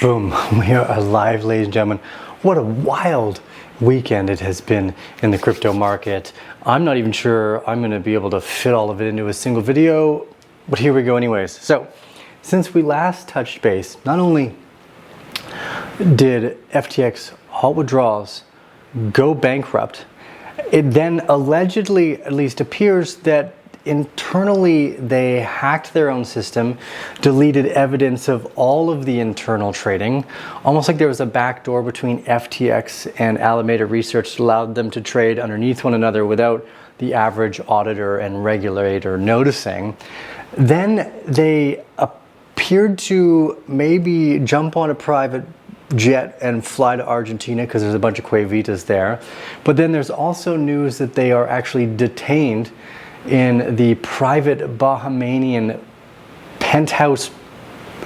Boom, we are live, ladies and gentlemen. What a wild weekend it has been in the crypto market. I'm not even sure I'm going to be able to fit all of it into a single video, but here we go anyways. So, since we last touched base, not only did FTX halt withdrawals go bankrupt, it then allegedly at least appears that internally they hacked their own system, deleted evidence of all of the internal trading, almost like there was a backdoor between FTX and Alameda Research that allowed them to trade underneath one another without the average auditor and regulator noticing. Then they appeared to maybe jump on a private jet and fly to Argentina because there's a bunch of Cuevitas there. But then there's also news that they are actually detained in the private Bahamian penthouse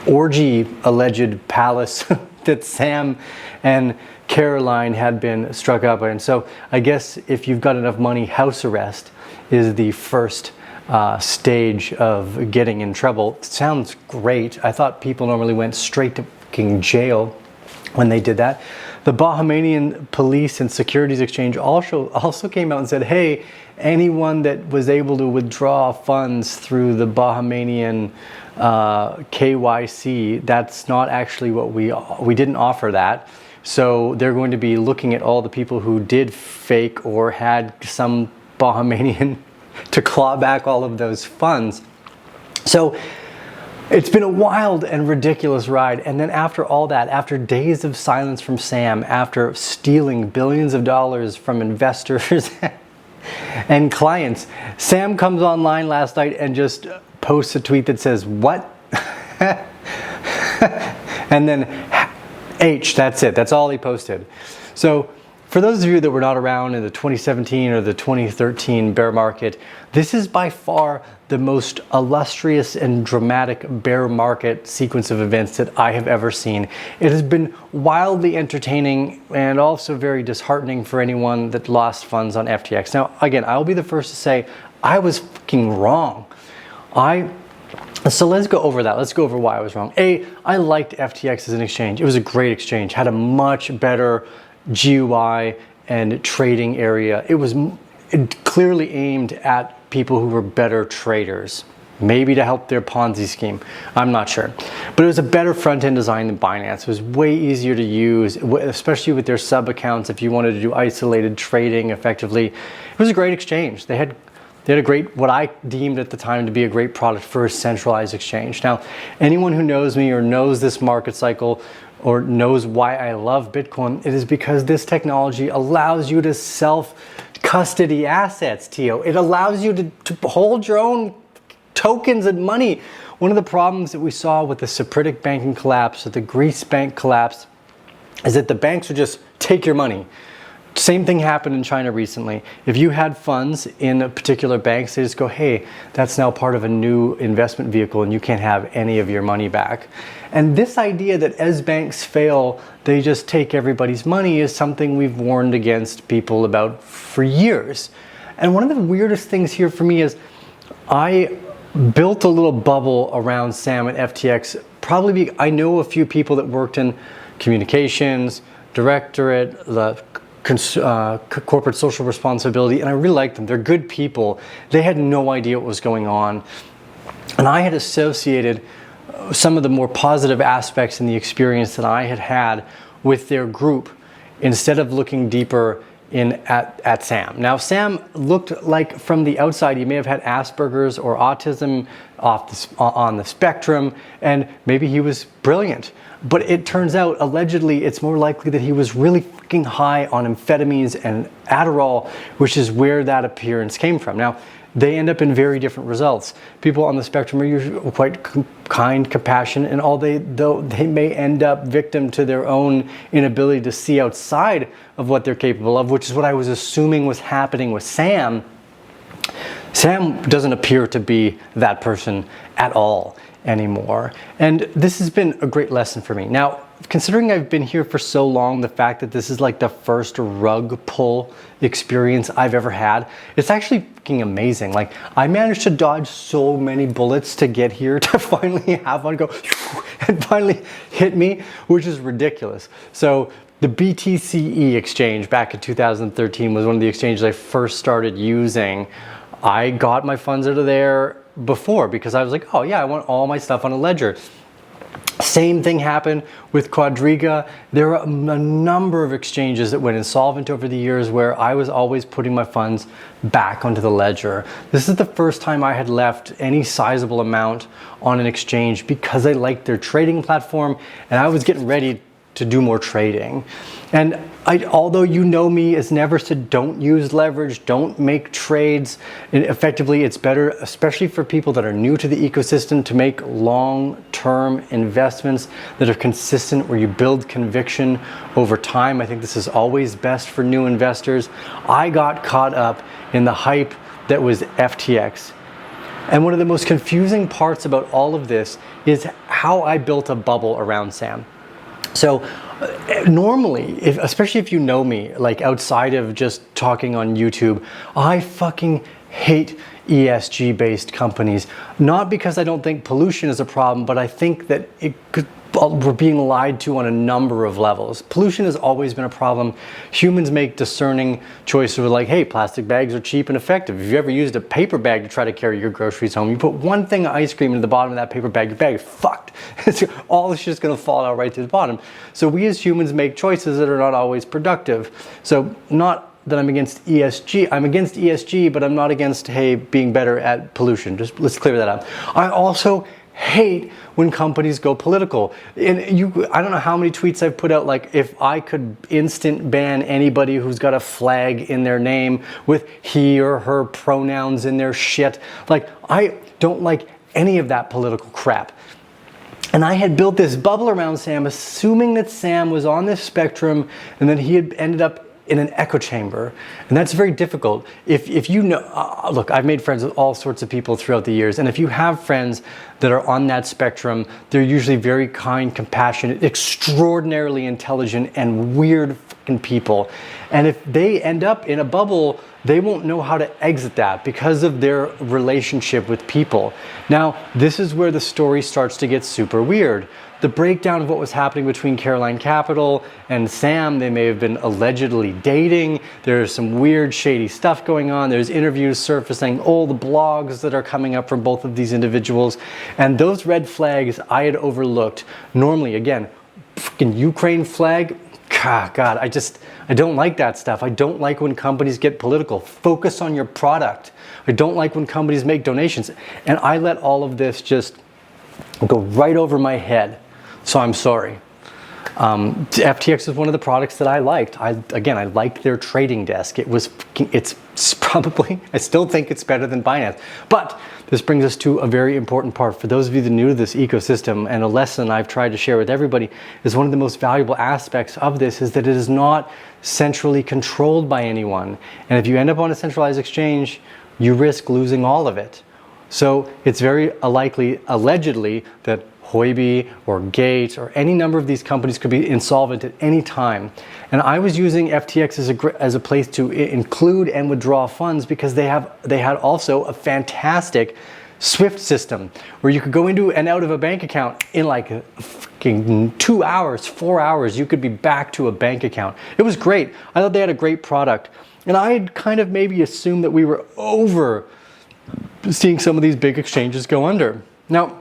orgy alleged palace that Sam and Caroline had been struck up in. So I guess if you've got enough money, house arrest is the first stage of getting in trouble. It sounds great. I thought people normally went straight to fucking jail when they did that. The Bahamian Police and Securities Exchange also came out and said, hey, anyone that was able to withdraw funds through the Bahamian KYC, that's not actually what we didn't offer that. So they're going to be looking at all the people who did fake or had some Bahamian to claw back all of those funds. So it's been a wild and ridiculous ride. And then after all that, after days of silence from Sam, after stealing billions of dollars from investors and clients, Sam comes online last night and just posts a tweet that says, what? And then H, that's it. That's all he posted. So for those of you that were not around in the 2017 or the 2013 bear market, this is by far the most illustrious and dramatic bear market sequence of events that I have ever seen. It has been wildly entertaining and also very disheartening for anyone that lost funds on FTX. Now, again, I'll be the first to say I was fucking wrong. So let's go over that. Let's go over why I was wrong. I liked FTX as an exchange. It was a great exchange, had a much better GUI and trading area. It was clearly aimed at people who were better traders, maybe to help their Ponzi scheme. I'm not sure. But it was a better front-end design than Binance. It was way easier to use, especially with their sub-accounts if you wanted to do isolated trading effectively. It was a great exchange. They had a great, what I deemed at the time to be a great product for a centralized exchange. Now, anyone who knows me or knows this market cycle or knows why I love Bitcoin, it is because this technology allows you to self-custody assets, Tio. It allows you to hold your own tokens and money. One of the problems that we saw with the Cypriot banking collapse, with the Greece bank collapse, is that the banks would just take your money. Same thing happened in China recently. If you had funds in a particular bank, they just go, hey, that's now part of a new investment vehicle and you can't have any of your money back. And this idea that as banks fail, they just take everybody's money is something we've warned against people about for years. And one of the weirdest things here for me is I built a little bubble around Sam and FTX. Probably I know a few people that worked in communications, directorate, the corporate social responsibility, and I really like them. They're good people. They had no idea what was going on. And I had associated some of the more positive aspects in the experience that I had had with their group instead of looking deeper at Sam. Now, Sam looked like from the outside, he may have had Asperger's or autism on the spectrum, and maybe he was brilliant. But it turns out, allegedly, it's more likely that he was really fucking high on amphetamines and Adderall, which is where that appearance came from. Now, they end up in very different results. People on the spectrum are usually quite kind, compassionate, and though they may end up victim to their own inability to see outside of what they're capable of, which is what I was assuming was happening with Sam. Sam doesn't appear to be that person at all. anymore. And this has been a great lesson for me. Now, considering I've been here for so long, the fact that this is like the first rug pull experience I've ever had, it's actually fucking amazing. Like, I managed to dodge so many bullets to get here, to finally have one go and finally hit me, which is ridiculous. So the BTCE exchange back in 2013 was one of the exchanges I first started using. I got my funds out of there before because I was like, oh yeah, I want all my stuff on a ledger. Same thing happened with Quadriga. There are a number of exchanges that went insolvent over the years where I was always putting my funds back onto the ledger. This is the first time I had left any sizable amount on an exchange because I liked their trading platform and I was getting ready to do more trading. And although you know me as never said don't use leverage, don't make trades, and effectively it's better, especially for people that are new to the ecosystem, to make long-term investments that are consistent, where you build conviction over time. I think this is always best for new investors. I got caught up in the hype that was FTX. And one of the most confusing parts about all of this is how I built a bubble around Sam. So normally, especially if you know me, like outside of just talking on YouTube, I fucking hate ESG-based companies. Not because I don't think pollution is a problem, but I think that we're being lied to on a number of levels. Pollution has always been a problem. Humans make discerning choices of like, hey, plastic bags are cheap and effective. If you ever used a paper bag to try to carry your groceries home, you put one thing of ice cream into the bottom of that paper bag, your bag is fucked. All this shit's gonna fall out right to the bottom. So we as humans make choices that are not always productive. So not that I'm against ESG. I'm against ESG, but I'm not against, hey, being better at pollution. Just let's clear that up. I also hate when companies go political. And I don't know how many tweets I've put out, like, if I could instant ban anybody who's got a flag in their name with he or her pronouns in their shit. Like, I don't like any of that political crap. And I had built this bubble around Sam, assuming that Sam was on this spectrum and that he had ended up in an echo chamber. And that's very difficult. If you know, look, I've made friends with all sorts of people throughout the years. And if you have friends that are on that spectrum, they're usually very kind, compassionate, extraordinarily intelligent, and weird fucking people. And if they end up in a bubble, they won't know how to exit that because of their relationship with people. Now, this is where the story starts to get super weird. The breakdown of what was happening between Caroline Capital and Sam, they may have been allegedly dating. There's some weird, shady stuff going on. There's interviews surfacing, all the blogs that are coming up from both of these individuals. And those red flags I had overlooked. Normally, again, fucking Ukraine flag, God, I don't like that stuff. I don't like when companies get political. Focus on your product. I don't like when companies make donations. And I let all of this just go right over my head. So I'm sorry. FTX is one of the products that I liked. I liked their trading desk. It's probably, I still think it's better than Binance. But this brings us to a very important part. For those of you that are new to this ecosystem, and a lesson I've tried to share with everybody, is one of the most valuable aspects of this is that it is not centrally controlled by anyone. And if you end up on a centralized exchange, you risk losing all of it. So it's very likely, allegedly, that Huobi or Gate or any number of these companies could be insolvent at any time. And I was using FTX as a place to include and withdraw funds because they had also a fantastic SWIFT system where you could go into and out of a bank account in like fucking 2 hours, 4 hours, you could be back to a bank account. It was great. I thought they had a great product. And I had kind of maybe assumed that we were over seeing some of these big exchanges go under. Now,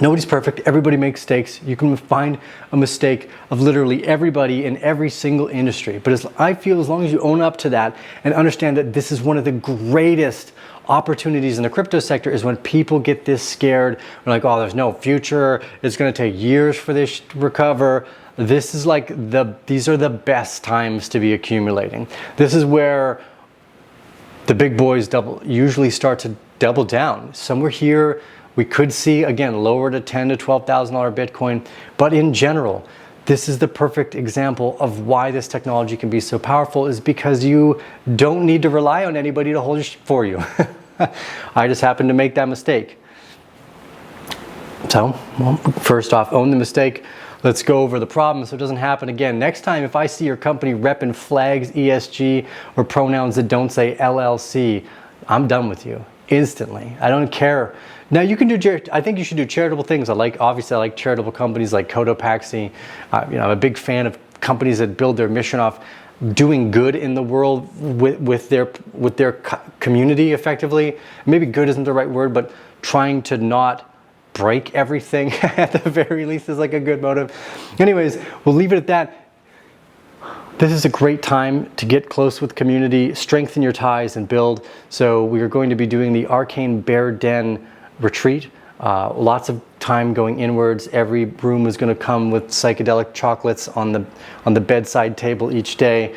nobody's perfect. Everybody makes mistakes. You can find a mistake of literally everybody in every single industry. But I feel as long as you own up to that and understand that this is one of the greatest opportunities in the crypto sector is when people get this scared. They're like, oh, there's no future. It's going to take years for this to recover. This is like these are the best times to be accumulating. This is where the big boys usually start to double down. Somewhere here, we could see, again, lower to $10,000 to $12,000 Bitcoin. But in general, this is the perfect example of why this technology can be so powerful, is because you don't need to rely on anybody to hold it for you. I just happened to make that mistake. So, well, first off, own the mistake. Let's go over the problem so it doesn't happen again. Next time, if I see your company repping flags, ESG, or pronouns that don't say LLC, I'm done with you instantly. I don't care. Now you can do, I think you should do charitable things. Obviously I like charitable companies like Cotopaxi. I'm a big fan of companies that build their mission off doing good in the world with their community effectively. Maybe good isn't the right word, but trying to not break everything at the very least is like a good motive. Anyways, we'll leave it at that. This is a great time to get close with community, strengthen your ties, and build. So we are going to be doing the Arcane Bear Den retreat. Lots of time going inwards. Every room is going to come with psychedelic chocolates on the bedside table each day.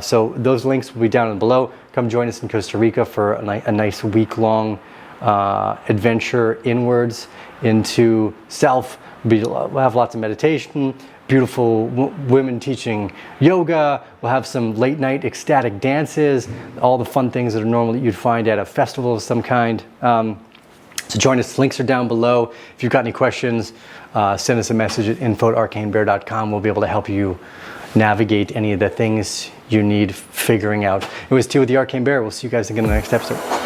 So those links will be down below. Come join us in Costa Rica for a nice week-long adventure inwards into self. We'll have lots of meditation, beautiful women teaching yoga. We'll have some late night ecstatic dances, all the fun things that are normally you'd find at a festival of some kind. So join us. Links are down below. If you've got any questions, send us a message at info@arcanebear.com. We'll be able to help you navigate any of the things you need figuring out. It was T with the Arcane Bear. We'll see you guys again in the next episode.